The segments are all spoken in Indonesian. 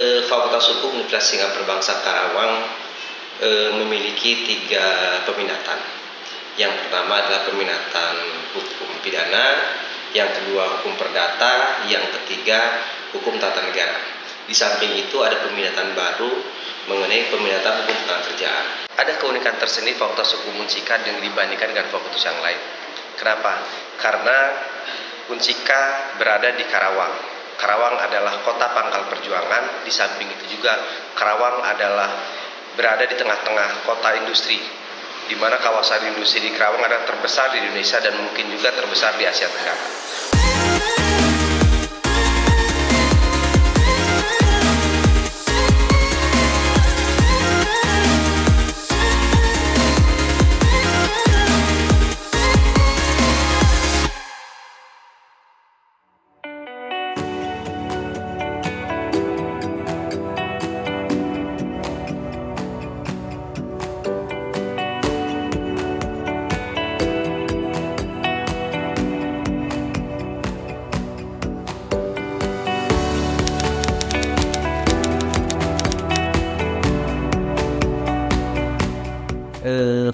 Fakultas Hukum Universitas Singapura Bangsa Karawang memiliki 3 peminatan. Yang pertama adalah peminatan hukum pidana, yang kedua hukum perdata, yang ketiga hukum tata negara. Di samping itu ada peminatan baru mengenai peminatan hukum pekerjaan. Ada keunikan tersendiri Fakultas Hukum Unsika yang dibandingkan dengan fakultas yang lain. Kenapa? Karena Unsika berada di Karawang. Karawang adalah kota pangkal perjuangan. Di samping itu juga Karawang adalah berada di tengah-tengah kota industri, di mana kawasan industri di Karawang adalah terbesar di Indonesia dan mungkin juga terbesar di Asia Tenggara.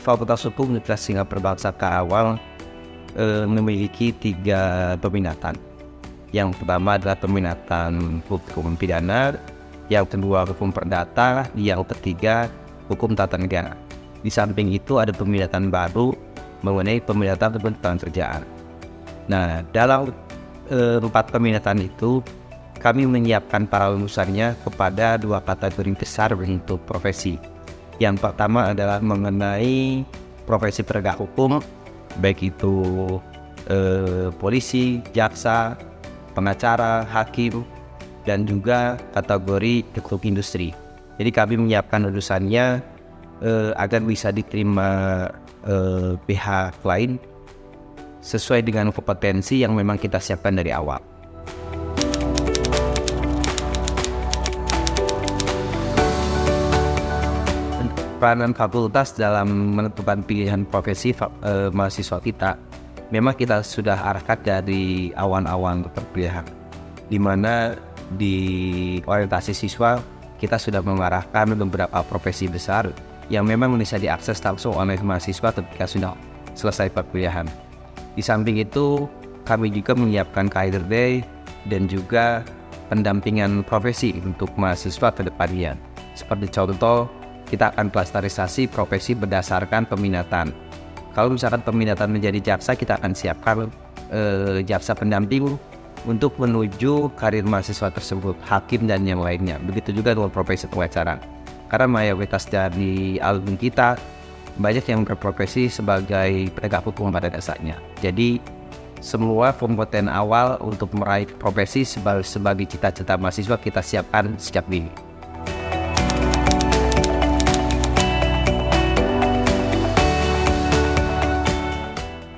Fakultas Hukum Universitas Singapura Bangsa Karawang memiliki 3 peminatan. Yang pertama adalah peminatan hukum pidana, yang kedua hukum perdata, yang ketiga hukum tata negara. Di samping itu ada peminatan baru mengenai peminatan hukum tata kerjaan. Nah, dalam 4 peminatan itu kami menyiapkan para lulusannya kepada 2 kategori besar untuk profesi. Yang pertama adalah mengenai profesi penegak hukum, baik itu polisi, jaksa, pengacara, hakim, dan juga kategori hukum industri. Jadi kami menyiapkan lulusannya agar bisa diterima pihak lain sesuai dengan kompetensi yang memang kita siapkan dari awal. Peranan fakultas dalam menentukan pilihan profesi mahasiswa kita, memang kita sudah arahkan dari awal-awal perkuliahan, di mana di orientasi siswa kita sudah mengarahkan beberapa profesi besar yang memang bisa diakses langsung oleh mahasiswa ketika sudah selesai perkuliahan. Di samping itu, kami juga menyiapkan career day dan juga pendampingan profesi untuk mahasiswa ke depannya. Seperti contoh, kita akan pelestariasi profesi berdasarkan peminatan. Kalau misalkan peminatan menjadi jaksa, kita akan siapkan jaksa pendamping untuk menuju karir mahasiswa tersebut, hakim dan yang lainnya. Begitu juga dengan profesi pengacara. Karena mayoritas dari alumni kita banyak yang berprofesi sebagai penegak hukum pada dasarnya. Jadi semua kompeten awal untuk meraih profesi sebagai cita-cita mahasiswa kita siapkan sejak dini.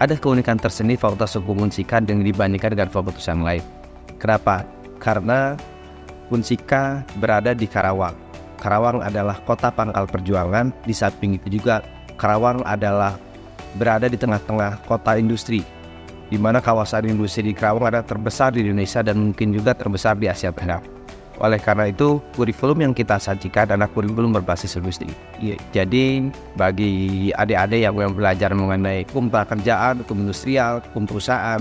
Ada keunikan tersendiri Fakultas Hukum Unsika yang dibandingkan dengan fakultas yang lain. Kenapa? Karena Unsika berada di Karawang. Karawang adalah kota pangkal perjuangan. Di samping itu juga Karawang adalah berada di tengah-tengah kota industri, di mana kawasan industri di Karawang adalah terbesar di Indonesia dan mungkin juga terbesar di Asia Tenggara. Oleh karena itu, kurikulum yang kita sajikan adalah kurikulum berbasis industri. Jadi, bagi adik-adik yang belajar mengenai hukum pekerjaan, hukum industrial, hukum perusahaan,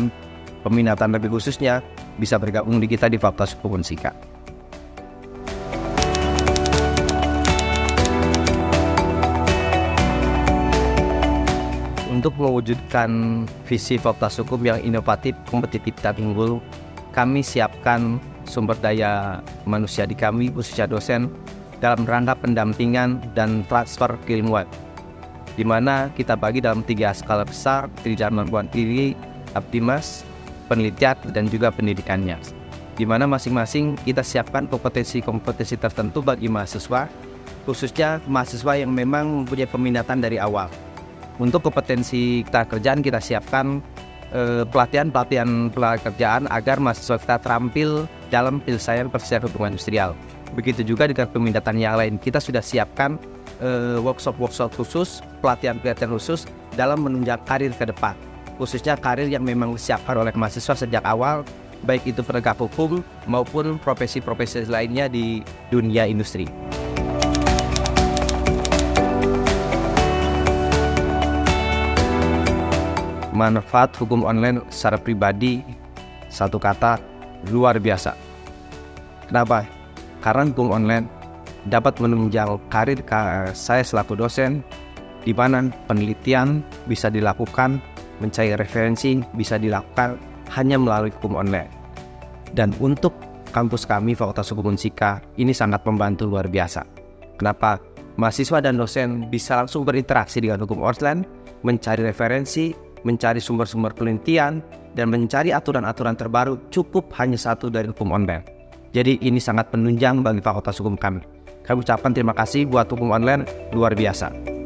peminatan lebih khususnya, bisa bergabung di kita di Fakultas Hukum Unsika. Untuk mewujudkan visi Fakultas Hukum yang inovatif, kompetitif, dan unggul, kami siapkan sumber daya manusia di kami, khususnya dosen, dalam rangka pendampingan dan transfer keilmuan, di mana kita bagi dalam 3 skala besar: pendidikan kemampuan diri, Abdimas, penelitian, dan juga pendidikannya. Di mana masing-masing kita siapkan kompetensi-kompetensi tertentu bagi mahasiswa, khususnya mahasiswa yang memang mempunyai peminatan dari awal. Untuk kompetensi kerjaan kita siapkan pelatihan kerjaan agar mahasiswa kita terampil dalam penyelesaian perselisihan hubungan industrial. Begitu juga dengan peminatan yang lain, kita sudah siapkan workshop khusus, pelatihan khusus dalam menunjang karir ke depan, khususnya karir yang memang disiapkan oleh mahasiswa sejak awal baik itu penegak hukum maupun profesi-profesi lainnya di dunia industri. Manfaat hukum online secara pribadi, satu kata, luar biasa. Kenapa? Karena hukum online dapat menunjang karir saya selaku dosen, di mana penelitian bisa dilakukan, mencari referensi bisa dilakukan hanya melalui hukum online. Dan untuk kampus kami, Fakultas Hukum Unsika, ini sangat membantu luar biasa. Kenapa? Mahasiswa dan dosen bisa langsung berinteraksi dengan hukum online, mencari referensi, mencari sumber-sumber penelitian, dan mencari aturan-aturan terbaru cukup hanya satu dari hukum online. Jadi ini sangat penunjang bagi Fakultas Hukum kami. Kami ucapkan terima kasih buat hukum online, luar biasa.